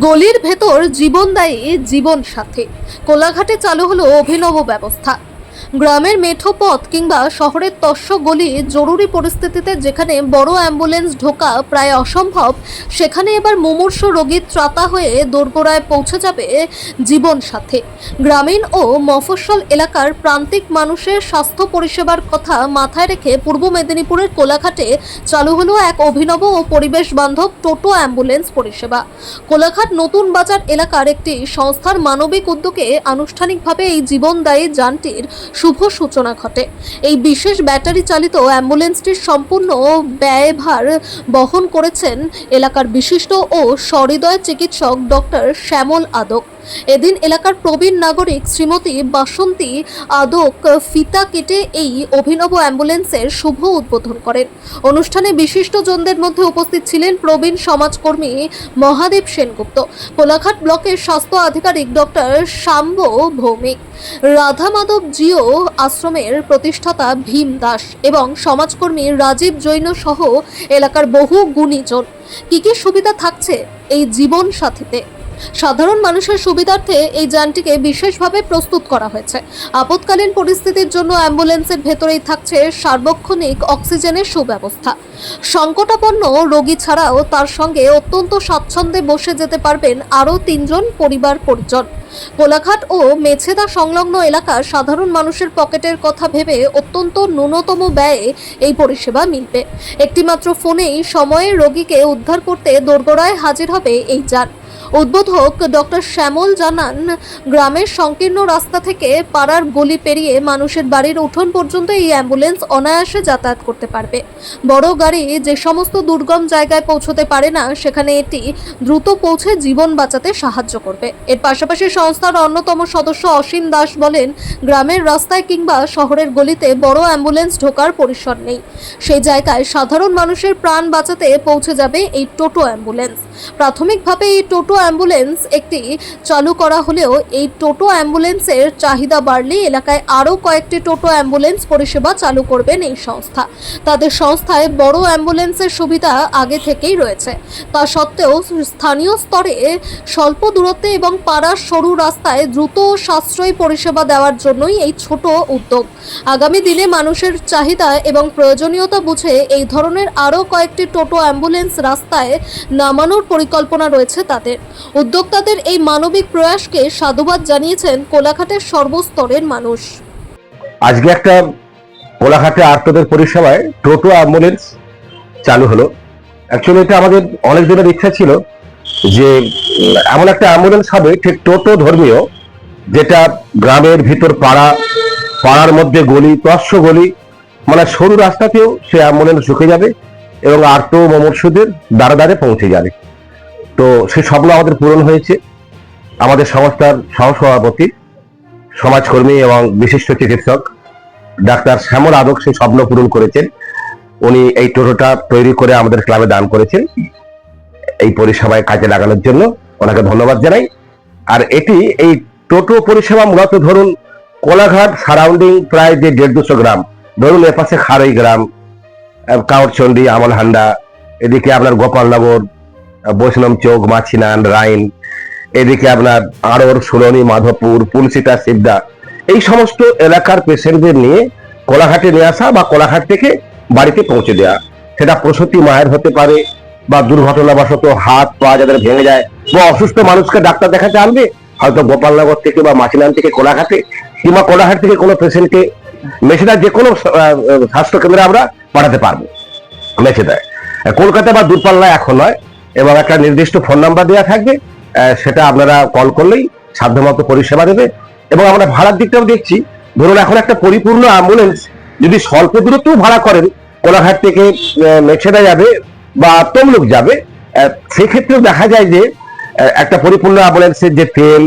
গলির ভেতর জীবনদায়ী জীবন সাথী। কোলাঘাটে চালু হলো অভিনব ব্যবস্থা। গ্রামের মেঠো পথ কিংবা শহরের তস্য গলি জরুরি পরিস্থিতিতে যেখানে বড় অ্যাম্বুলেন্স ঢোকা প্রায় অসম্ভব, সেখানে এবার মুমূর্ষু রোগীর ত্রাতা হয়ে দোরগোড়ায় পৌঁছে যাবে জীবন সাথী। গ্রামীণ ও মফস্বল এলাকার প্রান্তিক মানুষের স্বাস্থ্য পরিষেবার কথা মাথায় রেখে পূর্ব মেদিনীপুরের কোলাঘাটে চালু হলো এক অভিনব ও পরিবেশ বান্ধব টোটো অ্যাম্বুলেন্স পরিষেবা। কোলাঘাট নতুন বাজার এলাকার একটি সংস্থার মানবিক উদ্যোগে আনুষ্ঠানিকভাবে এই জীবনদায়ী যানটির শুভ সূচনা ঘটে। এই বিশেষ ব্যাটারি চালিত অ্যাম্বুলেন্সটির সম্পূর্ণ ব্যয়ভার বহন করেছেন এলাকার বিশিষ্ট ও সহৃদয় চিকিৎসক ডক্টর শ্যামল আদক। এদিন এলাকার প্রবীণ নাগরিক শ্রীমতী বাসন্তী আদক ফিতা কেটে এই অভিনব অ্যাম্বুলেন্সের শুভ উদ্বোধন করেন। অনুষ্ঠানে বিশিষ্টজনদের মধ্যে উপস্থিত ছিলেন প্রবীণ সমাজকর্মী মহাদেব সেনগুপ্ত, কোলাঘাট ব্লকের স্বাস্থ্য আধিকারিক ডক্টর শাম্ব ভৌমিক, রাধা মাধব জিও আশ্রমের প্রতিষ্ঠাতা ভীম দাস এবং সমাজকর্মী রাজীব জৈন সহ এলাকার বহু গুণীজন। কি কি সুবিধা থাকছে এই জীবন সাথীতে? সাধারণ মানুষের সুবিধার্থে এই যানটিকে বিশেষভাবে প্রস্তুত করা হয়েছে। আপৎকালীন পরিস্থিতির জন্য অ্যাম্বুলেন্সের ভেতরেই থাকছে সার্বক্ষণিক অক্সিজেনের সুব্যবস্থা। সংকটাপন্ন রোগী ছাড়াও তার সঙ্গে অত্যন্ত স্বাচ্ছন্দ্যে বসে যেতে পারবেন আরও 3 জন পরিবার পরিজন। কোলাঘাট ও মেছেদা সংলগ্ন এলাকার সাধারণ মানুষের পকেটের কথা ভেবে অত্যন্ত ন্যূনতম ব্যয়ে এই পরিষেবা মিলবে। একটিমাত্র ফোনেই সময়ে রোগীকে উদ্ধার করতে দোরগোড়ায় হাজির হবে এই যান। উদ্বোধক ডক্টর শ্যামল জানান, গ্রামের সংকীর্ণ রাস্তা থেকে পাড়ার গলি পেরিয়ে মানুষের বাড়ির উঠোন পর্যন্ত এই অ্যাম্বুলেন্স অনায়াসে যাতায়াত করতে পারবে। বড় গাড়ি যে সমস্ত দুর্গম জায়গায় পৌঁছতে পারে না, সেখানে এটি দ্রুত পৌঁছে জীবন বাঁচাতে সাহায্য করবে। এর পাশাপাশি সংস্থার অন্যতম সদস্য অসীম দাস বলেন, গ্রামের রাস্তায় কিংবা শহরের গলিতে বড় অ্যাম্বুলেন্স ঢোকার পরিসর নেই। সেই জায়গায় সাধারণ মানুষের প্রাণ বাঁচাতে পৌঁছে যাবে এই টোটো অ্যাম্বুলেন্স। প্রাথমিকভাবে এই টোটো অ্যাম্বুলেন্স একটি চালু করা হলেও এই টোটো অ্যাম্বুলেন্সের চাহিদা বাড়লে এলাকায় আরও কয়েকটি টোটো অ্যাম্বুলেন্স পরিষেবা চালু করবেন এই সংস্থা। তাদের সংস্থায় বড় অ্যাম্বুলেন্সের সুবিধা আগে থেকেই রয়েছে। তা সত্ত্বেও স্থানীয় স্তরে স্বল্প দূরত্বে এবং পাড়ার সরু রাস্তায় দ্রুত সাশ্রয়ী পরিষেবা দেওয়ার জন্যই এই ছোট উদ্যোগ। আগামী দিনে মানুষের চাহিদা এবং প্রয়োজনীয়তা বুঝে এই ধরনের আরও কয়েকটি টোটো অ্যাম্বুলেন্স রাস্তায় নামানোর পরিকল্পনা রয়েছে তাদের। উদ্যোক্তাদের এই মানবিক প্রয়াসকে সাধুবাদ জানিয়েছেন কোলাঘাটের সর্বস্তরের মানুষ। আজকে একটা কোলাঘাটে আর্তদের পরিষেবায় টোটো অ্যাম্বুলেন্স চালু হলো। অ্যাকচুয়ালি এটা আমাদের অনেক দিনের ইচ্ছা ছিল যে এমন একটা অ্যাম্বুলেন্স হবে ঠিক টোটো ধর্মীয়, যেটা গ্রামের ভিতর পাড়ার মধ্যে গলি তস্য গলি মানে সরু রাস্তাতেও সে অ্যাম্বুলেন্স ঢুকে যাবে এবং আর্ত মুমূর্ষুদের দ্বারে দ্বারে পৌঁছে যাবে। তো সেই স্বপ্ন আমাদের পূরণ হয়েছে। আমাদের সংস্থার সহসভাপতি সমাজকর্মী এবং বিশিষ্ট চিকিৎসক ডাক্তার শ্যামল আদক সেই স্বপ্ন পূরণ করেছেন। উনি এই টোটোটা তৈরি করে আমাদের ক্লাবে দান করেছেন এই পরিষেবায় কাজে লাগানোর জন্য। ওনাকে ধন্যবাদ জানাই। আর এই টোটো পরিষেবা মূলত ধরুন কোলাঘাট সারাউন্ডিং প্রায় যে 150 গ্রাম, ধরুন এপাশে খারই গ্রাম, কাউরচন্ডী, আমলহান্ডা, এদিকে আপনার গোপালনগর, বৈষ্ণব চৌক, মাছিনান, রাইন, এদিকে আপনার আড়র, সুরনি, মাধবপুর, পুলসিতা, সিদ্ধা, এই সমস্ত এলাকার পেশেন্টদের নিয়ে কোলাঘাটে নিয়ে আসা বা কোলাঘাট থেকে বাড়িতে পৌঁছে দেওয়া। সেটা প্রসূতি মায়ের হতে পারে বা দুর্ঘটনাবশত হাত পা যাদের ভেঙে যায় বা অসুস্থ মানুষকে ডাক্তার দেখাতে আনবে, হয়তো গোপালনগর থেকে বা মাছিনান থেকে কোলাঘাটে, কিংবা কোলাঘাট থেকে কোনো পেশেন্টকে মেছেদায় যে কোনো স্বাস্থ্য কেন্দ্রে আমরা পাঠাতে পারবো। মেছেদায়, কলকাতা বা দূরপাল্লায় এখন নয়, এবং একটা নির্দিষ্ট ফোন নাম্বার দেওয়া থাকবে, সেটা আপনারা কল করলেই সাধ্যমতো পরিষেবা দেবে। এবং আমরা ভাড়ার দিকটাও দেখছি, ধরুন এখন একটা পরিপূর্ণ অ্যাম্বুলেন্স যদি স্বল্প দূরত্বেও ভাড়া করেন, কোলাঘাট থেকে মেছেদা যাবে বা তমলুক যাবে, সেক্ষেত্রেও দেখা যায় যে একটা পরিপূর্ণ অ্যাম্বুলেন্সের যে তেল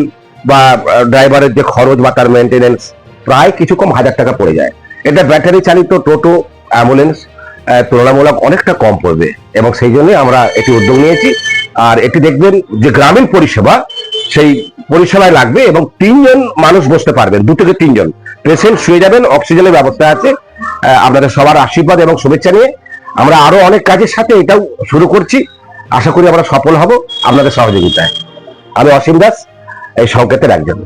বা ড্রাইভারের যে খরচ বা তার মেনটেনেন্স প্রায় কিছু কম 1000 টাকা পড়ে যায়। এটা ব্যাটারি চালিত টোটো অ্যাম্বুলেন্স তুলনামূলক অনেকটা কম পড়বে, এবং সেই জন্য আমরা এটি উদ্যোগ নিয়েছি। আর এটি দেখবেন যে গ্রামীণ পরিষেবা, সেই পরিষেবায় লাগবে এবং 3 জন মানুষ বসতে পারবেন, 2 থেকে 3 জন পেশেন্ট শুয়ে যাবেন। অক্সিজেনের ব্যবস্থা আছে। আপনাদের সবার আশীর্বাদ এবং শুভেচ্ছা নিয়ে আমরা আরো অনেক কাজের সাথে এটাও শুরু করছি। আশা করি আমরা সফল হব আপনাদের সহযোগিতায়। আমি অসীম দাস এই সংকেতের একজন।